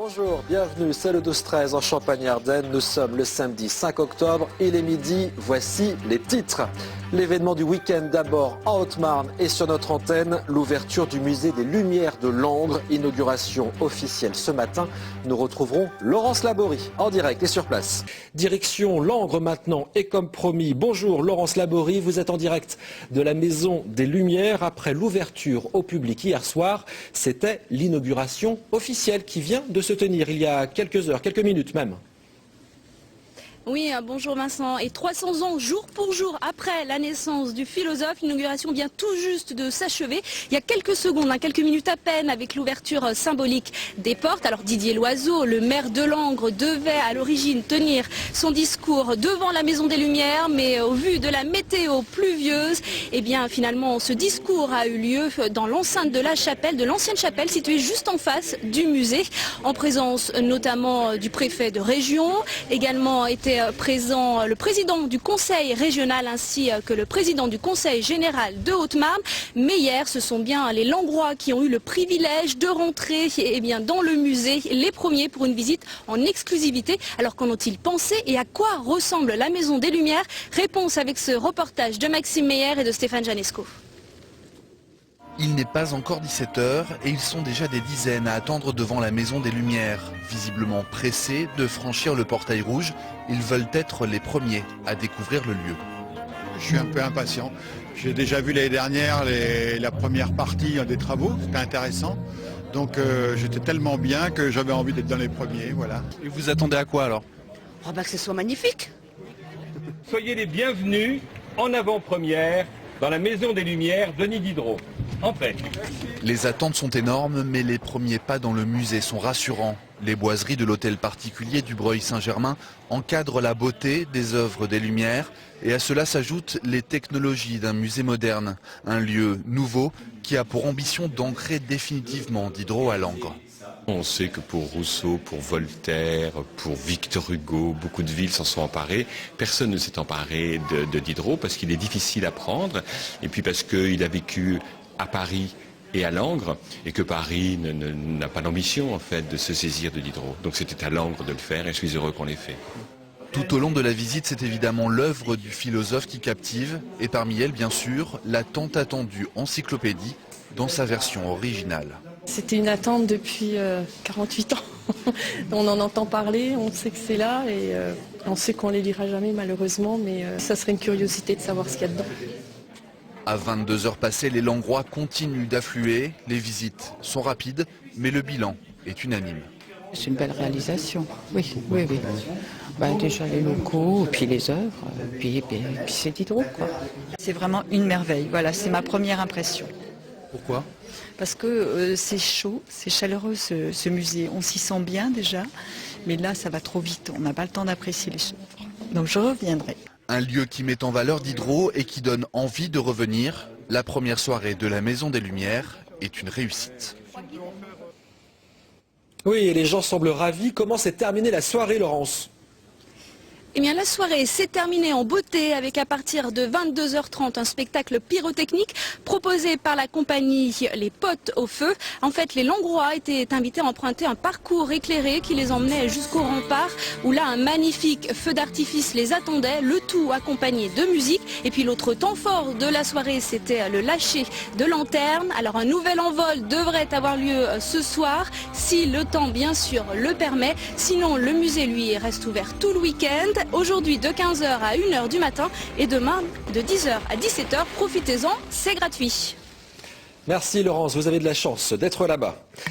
Bonjour, bienvenue, c'est le 12-13 en Champagne-Ardenne. Nous sommes le samedi 5 octobre, il est midi, voici les titres. L'événement du week-end d'abord en Haute-Marne et sur notre antenne, l'ouverture du musée des Lumières de Langres, inauguration officielle ce matin. Nous retrouverons Laurence Laborie en direct et sur place. Direction Langres maintenant et comme promis, bonjour Laurence Laborie, vous êtes en direct de la Maison des Lumières après l'ouverture au public hier soir. C'était l'inauguration officielle qui vient de se tenir il y a quelques heures, quelques minutes même. Oui, bonjour Vincent. Et 300 ans, jour pour jour, après la naissance du philosophe, l'inauguration vient tout juste de s'achever. Il y a quelques secondes, quelques minutes à peine, avec l'ouverture symbolique des portes. Alors Didier Loiseau, le maire de Langres, devait à l'origine tenir son discours devant la Maison des Lumières, mais au vu de la météo pluvieuse, eh bien finalement ce discours a eu lieu dans l'enceinte de la chapelle, de l'ancienne chapelle située juste en face du musée, en présence notamment du préfet de région, également était présent le président du conseil régional ainsi que le président du conseil général de Haute-Marne. Mais hier, ce sont bien les Langrois qui ont eu le privilège de rentrer dans le musée, les premiers pour une visite en exclusivité. Alors qu'en ont-ils pensé et à quoi ressemble la Maison des Lumières? Réponse avec ce reportage de Maxime Meyer et de Stéphane Janesco. Il n'est pas encore 17 h et ils sont déjà des dizaines à attendre devant la Maison des Lumières. Visiblement pressés de franchir le portail rouge, ils veulent être les premiers à découvrir le lieu. Je suis un peu impatient. J'ai déjà vu l'année dernière la première partie des travaux, c'était intéressant. Donc j'étais tellement bien que j'avais envie d'être dans les premiers, voilà. Et vous attendez à quoi alors? Que ce soit magnifique. Soyez les bienvenus en avant-première dans la Maison des Lumières Denis Diderot. En paix. Les attentes sont énormes, mais les premiers pas dans le musée sont rassurants. Les boiseries de l'hôtel particulier du Breuil-Saint-Germain encadrent la beauté des œuvres des Lumières et à cela s'ajoutent les technologies d'un musée moderne, un lieu nouveau qui a pour ambition d'ancrer définitivement Diderot à Langres. On sait que pour Rousseau, pour Voltaire, pour Victor Hugo, beaucoup de villes s'en sont emparées. Personne ne s'est emparé de Diderot parce qu'il est difficile à prendre et puis parce qu'il a vécu à Paris et à Langres, et que Paris n'a pas l'ambition en fait de se saisir de Diderot. Donc c'était à Langres de le faire et je suis heureux qu'on l'ait fait. Tout au long de la visite, c'est évidemment l'œuvre du philosophe qui captive, et parmi elles, bien sûr, la tant attendue encyclopédie dans sa version originale. C'était une attente depuis 48 ans. On en entend parler, on sait que c'est là, et on sait qu'on ne les lira jamais malheureusement, mais ça serait une curiosité de savoir ce qu'il y a dedans. À 22 h passées, les Langrois continuent d'affluer. Les visites sont rapides, mais le bilan est unanime. C'est une belle réalisation, oui. Déjà les locaux, puis les œuvres, puis c'est Diderot, quoi. C'est vraiment une merveille, voilà, c'est ma première impression. Pourquoi? Parce que c'est chaud, c'est chaleureux ce musée, on s'y sent bien déjà, mais là ça va trop vite, on n'a pas le temps d'apprécier les œuvres. Donc je reviendrai. Un lieu qui met en valeur Diderot et qui donne envie de revenir. La première soirée de la Maison des Lumières est une réussite. Oui, et les gens semblent ravis. Comment s'est terminée la soirée, Laurence ? Eh bien, la soirée s'est terminée en beauté avec à partir de 22h30 un spectacle pyrotechnique proposé par la compagnie Les Potes au Feu. En fait, les Langrois étaient invités à emprunter un parcours éclairé qui les emmenait jusqu'au rempart où là, un magnifique feu d'artifice les attendait, le tout accompagné de musique. Et puis l'autre temps fort de la soirée, c'était le lâcher de lanternes. Alors un nouvel envol devrait avoir lieu ce soir, si le temps bien sûr le permet. Sinon, le musée, lui, reste ouvert tout le week-end. Aujourd'hui de 15h à 1h du matin et demain de 10h à 17h. Profitez-en, c'est gratuit. Merci Laurence, vous avez de la chance d'être là-bas.